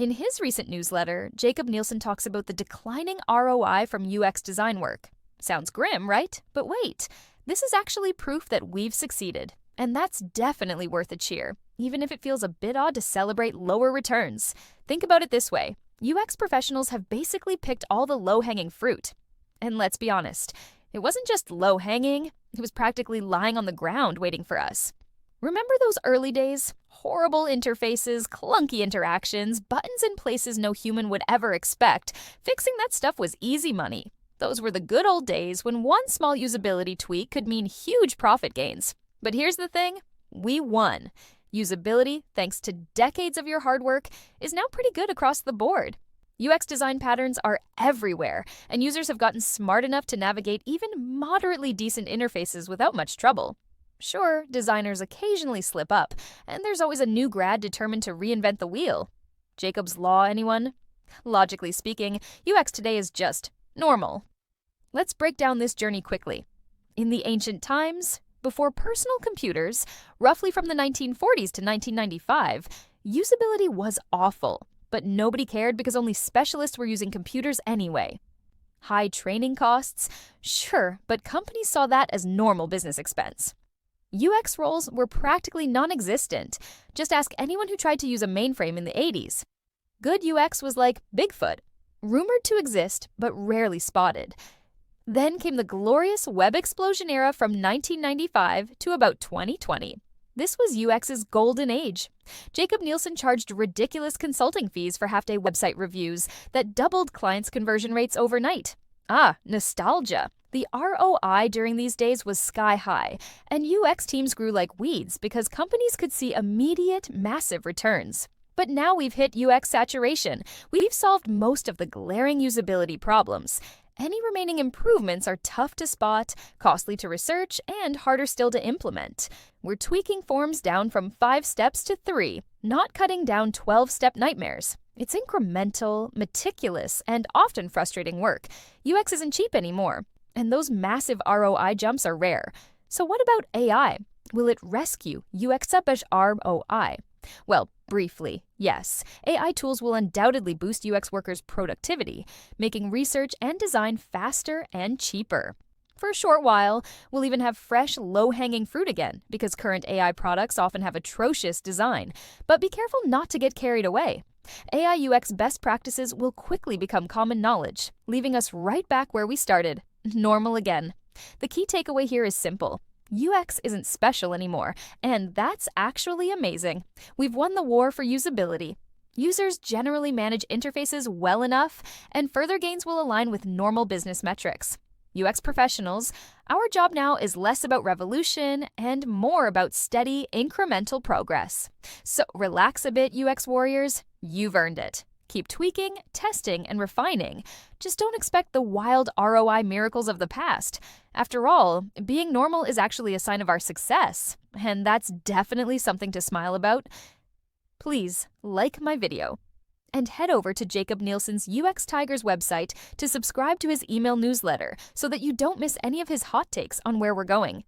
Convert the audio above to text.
In his recent newsletter, Jacob Nielsen talks about the declining ROI from UX design work. Sounds grim, right? But wait, this is actually proof that we've succeeded. And that's definitely worth a cheer, even if it feels a bit odd to celebrate lower returns. Think about it this way. UX professionals have basically picked all the low-hanging fruit. And let's be honest, it wasn't just low-hanging, it was practically lying on the ground waiting for us. Remember those early days? Horrible interfaces, clunky interactions, buttons in places no human would ever expect. Fixing that stuff was easy money. Those were the good old days when one small usability tweak could mean huge profit gains. But here's the thing, we won. Usability, thanks to decades of your hard work, is now pretty good across the board. UX design patterns are everywhere, and users have gotten smart enough to navigate even moderately decent interfaces without much trouble. Sure, designers occasionally slip up, and there's always a new grad determined to reinvent the wheel. Jacob's Law, anyone? Logically speaking, UX today is just normal. Let's break down this journey quickly. In the ancient times, before personal computers, roughly from the 1940s to 1995, usability was awful, but nobody cared because only specialists were using computers anyway. High training costs? Sure, but companies saw that as normal business expense. UX roles were practically non-existent. Just ask anyone who tried to use a mainframe in the 80s. Good UX was like Bigfoot, rumored to exist but rarely spotted. Then came the glorious web explosion era from 1995 to about 2020. This was UX's golden age. Jacob Nielsen charged ridiculous consulting fees for half-day website reviews that doubled clients' conversion rates overnight. Nostalgia. The ROI during these days was sky high, and UX teams grew like weeds because companies could see immediate, massive returns. But now we've hit UX saturation. We've solved most of the glaring usability problems. Any remaining improvements are tough to spot, costly to research, and harder still to implement. We're tweaking forms down from 5 steps to 3, not cutting down 12-step nightmares. It's incremental, meticulous, and often frustrating work. UX isn't cheap anymore, and those massive ROI jumps are rare. So what about AI? Will it rescue UX-ish ROI? Well, briefly, yes. AI tools will undoubtedly boost UX workers' productivity, making research and design faster and cheaper. For a short while, we'll even have fresh, low-hanging fruit again, because current AI products often have atrocious design. But be careful not to get carried away. AI UX best practices will quickly become common knowledge, leaving us right back where we started, normal again. The key takeaway here is simple. UX isn't special anymore, and that's actually amazing. We've won the war for usability. Users generally manage interfaces well enough, and further gains will align with normal business metrics. UX professionals, our job now is less about revolution and more about steady, incremental progress. So relax a bit, UX warriors. You've earned it. Keep tweaking, testing, and refining. Just don't expect the wild ROI miracles of the past. After all, being normal is actually a sign of our success, and that's definitely something to smile about. Please like my video and head over to Jacob Nielsen's UX Tigers website to subscribe to his email newsletter so that you don't miss any of his hot takes on where we're going.